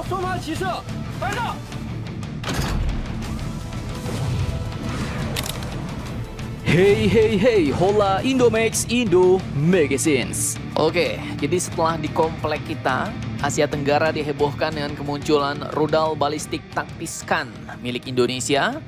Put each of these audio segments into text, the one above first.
双发齐射，白照。Hey hey hey, hola Indomax Indo Magazines. Oke, jadi setelah di komplek kita, Asia Tenggara dihebohkan dengan kemunculan rudal balistik taktis Kan milik Indonesia.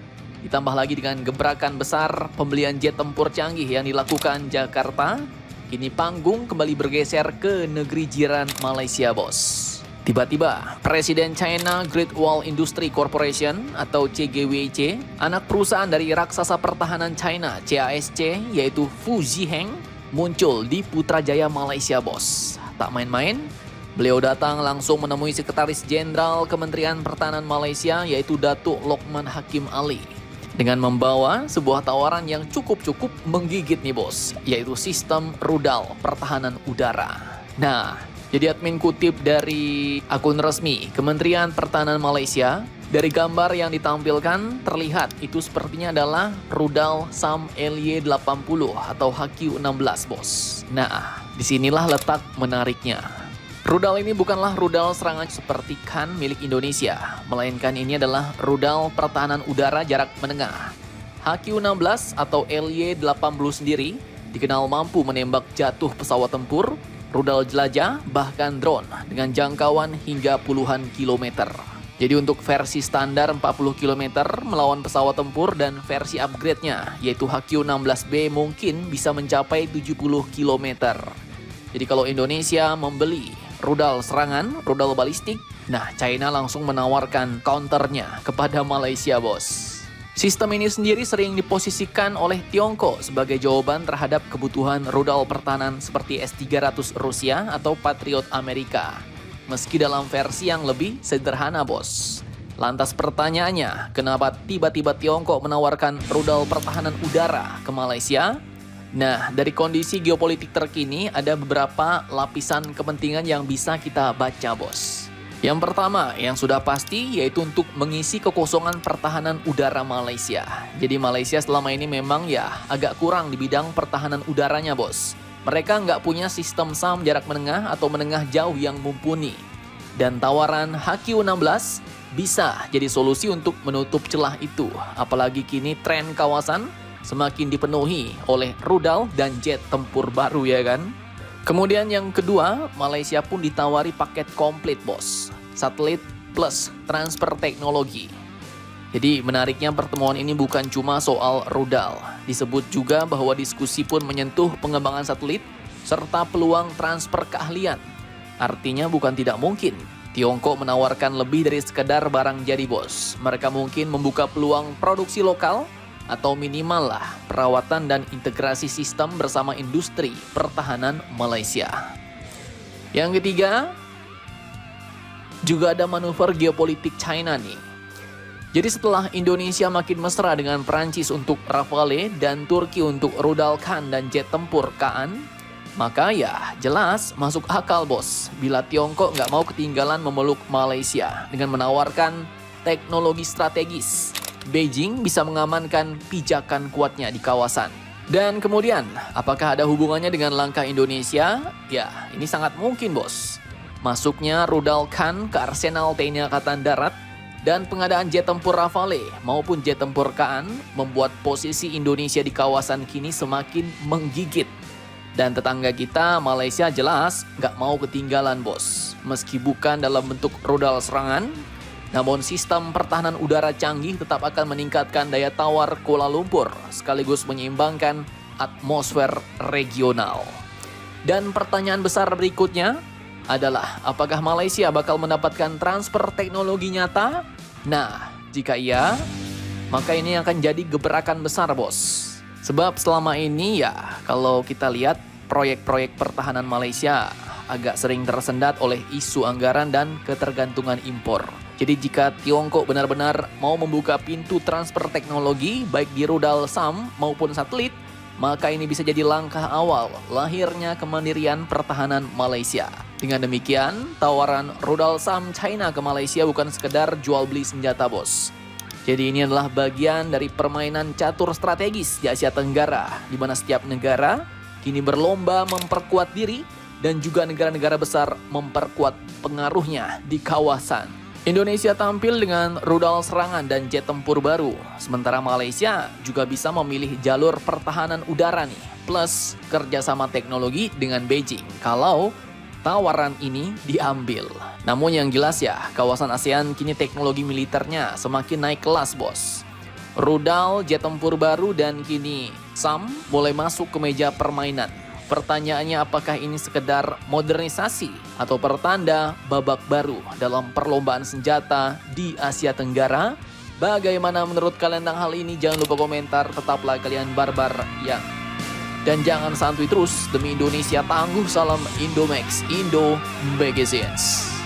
Ditambah lagi dengan gebrakan besar pembelian jet tempur canggih yang dilakukan Jakarta. Kini panggung kembali bergeser ke negeri jiran Malaysia, bos. Tiba-tiba, Presiden China Great Wall Industry Corporation atau CGWC, anak perusahaan dari raksasa pertahanan China CASC, yaitu Fu Ziheng, muncul di Putrajaya, Malaysia, bos. Tak main-main, beliau datang langsung menemui Sekretaris Jenderal Kementerian Pertahanan Malaysia, yaitu Datuk Lokman Hakim Ali, dengan membawa sebuah tawaran yang cukup menggigit nih, bos, yaitu sistem rudal pertahanan udara. Nah, jadi admin kutip dari akun resmi Kementerian Pertahanan Malaysia, dari gambar yang ditampilkan terlihat itu sepertinya adalah rudal SAM LY-80 atau HQ-16, bos. Nah, disinilah letak menariknya. Rudal ini bukanlah rudal serangan seperti Kan milik Indonesia, melainkan ini adalah rudal pertahanan udara jarak menengah. HQ-16 atau LY-80 sendiri dikenal mampu menembak jatuh pesawat tempur, rudal jelajah, bahkan drone dengan jangkauan hingga puluhan kilometer. Jadi untuk versi standar 40 km melawan pesawat tempur dan versi upgrade-nya yaitu HQ-16B mungkin bisa mencapai 70 km. Jadi kalau Indonesia membeli rudal serangan, rudal balistik, nah China langsung menawarkan counternya kepada Malaysia, bos. Sistem ini sendiri sering diposisikan oleh Tiongkok sebagai jawaban terhadap kebutuhan rudal pertahanan seperti S-300 Rusia atau Patriot Amerika. Meski dalam versi yang lebih sederhana, bos. Lantas pertanyaannya, kenapa tiba-tiba Tiongkok menawarkan rudal pertahanan udara ke Malaysia? Nah, dari kondisi geopolitik terkini ada beberapa lapisan kepentingan yang bisa kita baca, bos. Yang pertama, yang sudah pasti yaitu untuk mengisi kekosongan pertahanan udara Malaysia. Jadi Malaysia selama ini memang ya agak kurang di bidang pertahanan udaranya, bos. Mereka nggak punya sistem SAM jarak menengah atau menengah jauh yang mumpuni. Dan tawaran HQ-16 bisa jadi solusi untuk menutup celah itu. Apalagi kini tren kawasan semakin dipenuhi oleh rudal dan jet tempur baru, ya kan? Kemudian yang kedua, Malaysia pun ditawari paket komplit, bos. Satelit plus transfer teknologi. Jadi menariknya pertemuan ini bukan cuma soal rudal. Disebut juga bahwa diskusi pun menyentuh pengembangan satelit serta peluang transfer keahlian. Artinya bukan tidak mungkin Tiongkok menawarkan lebih dari sekedar barang jadi, bos. Mereka mungkin membuka peluang produksi lokal atau minimal lah perawatan dan integrasi sistem bersama industri pertahanan Malaysia. Yang ketiga, juga ada manuver geopolitik China nih. Jadi setelah Indonesia makin mesra dengan Prancis untuk Rafale dan Turki untuk rudal Kan dan jet tempur Kaan, maka ya jelas masuk akal, bos, bila Tiongkok nggak mau ketinggalan memeluk Malaysia dengan menawarkan teknologi strategis. Beijing bisa mengamankan pijakan kuatnya di kawasan. Dan kemudian, apakah ada hubungannya dengan langkah Indonesia? Ya, ini sangat mungkin, bos. Masuknya rudal Kan ke arsenal TNI Angkatan Darat dan pengadaan jet tempur Rafale maupun jet tempur Kaan membuat posisi Indonesia di kawasan kini semakin menggigit. Dan tetangga kita, Malaysia, jelas nggak mau ketinggalan, bos. Meski bukan dalam bentuk rudal serangan, namun sistem pertahanan udara canggih tetap akan meningkatkan daya tawar Kuala Lumpur sekaligus menyeimbangkan atmosfer regional. Dan pertanyaan besar berikutnya adalah apakah Malaysia bakal mendapatkan transfer teknologi nyata? Nah, jika iya, maka ini akan jadi gebrakan besar, bos. Sebab selama ini ya kalau kita lihat proyek-proyek pertahanan Malaysia agak sering tersendat oleh isu anggaran dan ketergantungan impor. Jadi jika Tiongkok benar-benar mau membuka pintu transfer teknologi baik di rudal SAM maupun satelit, maka ini bisa jadi langkah awal lahirnya kemandirian pertahanan Malaysia. Dengan demikian, tawaran rudal SAM China ke Malaysia bukan sekedar jual beli senjata, bos. Jadi ini adalah bagian dari permainan catur strategis di Asia Tenggara, di mana setiap negara kini berlomba memperkuat diri dan juga negara-negara besar memperkuat pengaruhnya di kawasan. Indonesia tampil dengan rudal serangan dan jet tempur baru, sementara Malaysia juga bisa memilih jalur pertahanan udara nih, plus kerjasama teknologi dengan Beijing kalau tawaran ini diambil. Namun yang jelas ya, kawasan ASEAN kini teknologi militernya semakin naik kelas bos. Rudal, jet tempur baru, dan kini SAM boleh masuk ke meja permainan. Pertanyaannya, apakah ini sekedar modernisasi atau pertanda babak baru dalam perlombaan senjata di Asia Tenggara? Bagaimana menurut kalian tentang hal ini? Jangan lupa komentar, tetaplah kalian barbar yang. Dan jangan santuy terus, demi Indonesia tangguh, salam Indomax, Indo Magazines.